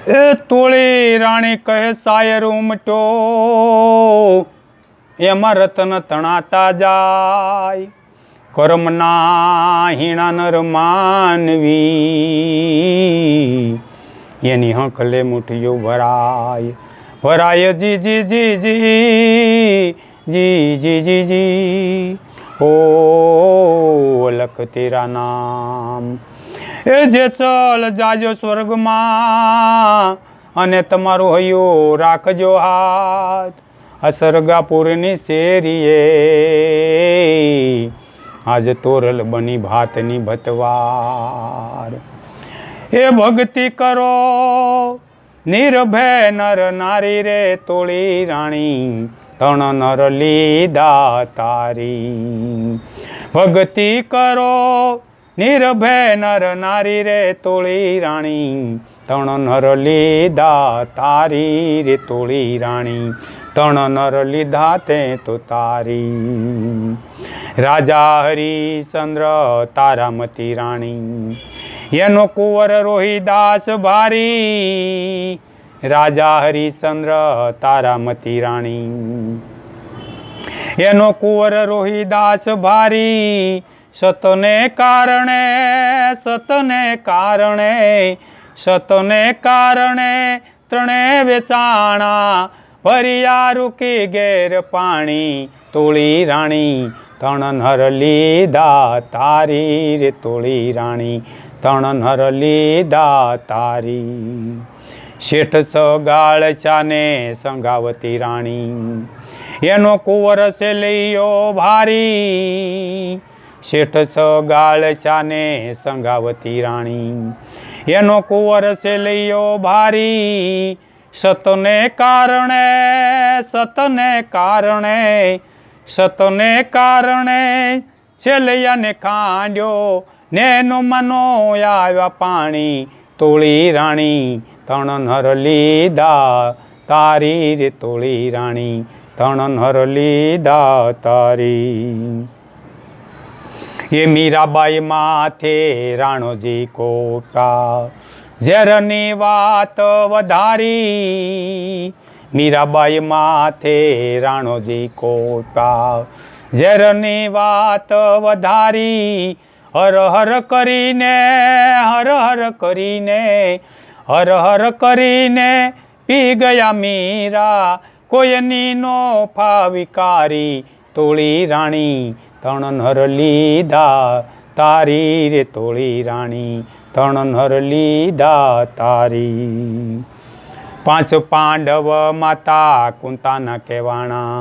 એ તોળી રાણી કહે શાયર ઉમટો, એમાં રતન તણાતા જાય. કર્મના હીણા નર માનવી, એની હંકલે મુઠીઓ ભરાય. ભરાય જી જી જી જી જી જી જી જી ઓ લખ તેરા નામ. એ જે ચલ જાજો સ્વર્ગમાં, અને તમારો હૈયો રાખજો હાથ. આ સરગાપુરની શેરીએ આજ તોરલ બની ભાતની ભતવાર. એ ભક્તિ કરો નિર્ભય નર નારી રે, તોળી રાણી તણ નર લીધા તારી. ભક્તિ કરો નિર્ભય નર નારી રે, તોળી રાણી તણ નર લીધા તારી રે. તોળી રાણી તણ નર લીધા તે તો તારી. રાજા હરિશ્ચંદ્ર તારામતી રાણી, એનો કુંવર રોહિદાસ ભારી. રાજા હરિશ્ચંદ્ર તારામતી રાણી, એનો કુંવર રોહિદાસ ભારી. સતને કારણે સતને કારણે સતને કારણે ત્રણે વેચાણા. ભર્યા રૂકી ઘેર પાણી, તોળી રાણી તણ નર લીધા તારી રે. તોળી રાણી તણ નર લીધા તારી. શેઠ સગાળ ચાને સંગાવતી રાણી, એનો કુંવર છે લઈયો ભારી. શેઠ સગાળ ચાને સંગાવતી રાણી, એનો કુંવર છે લઈયો ભારી. સતને કારણે સતને કારણે સતને કારણે છેલૈયાને ખાંડ્યો, નેનો મનો આવ્યા પાણી. તોળી રાણી તણ નર લીધા તારી રે. તોળી રાણી તણ નર લીધા તારી. એ મીરાબાઈ માથે રાણોજી કોટા, ઝેરની વાત વધારી. મીરાબાઈ માથે રાણોજી કોટા, ઝેરની વાત વધારી. હર હર કરીને હર હર કરીને હર હર કરીને પી ગયા મીરા, કોઈની નો ફાવિકારી. તોળી રાણી તણ નર લીધા તારી રે. તોળી રાણી તણ નર લીધા તારી. પાંચ પાંડવ માતા કુંતાના કહેવાણા,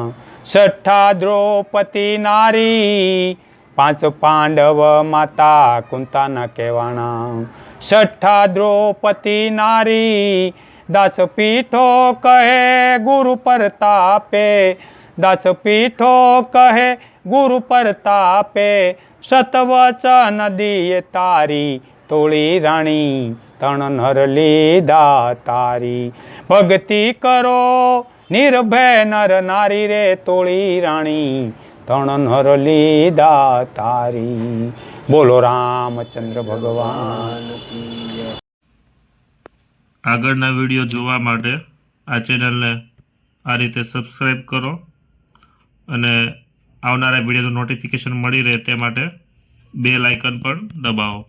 છઠ્ઠા દ્રૌપદી નારી. પાંચ પાંડવ માતા કુંતાના કહેવાણા, છઠ્ઠા દ્રૌપદી નારી. દાસ પીઠો કહે ગુરુ પ્રતાપે, દાસ પીઠો કહે ગુરુ પ્રતાપે. સતવચન દિયે તારી, તોળી રાણી તણ નર લીધા તારી. ભક્તિ કરો નિર્ભય નર નારી રે, તોળી રાણી તણ નર લીધા તારી. બોલો રામચંદ્ર ભગવાન. આગળના વિડીયો જોવા માટે આ ચેનલને આ રીતે સબસ્ક્રાઈબ કરો, અને આવનારા વિડીયોનું નોટિફિકેશન મળી રહે તે માટે બેલ આઇકન પણ દબાવો.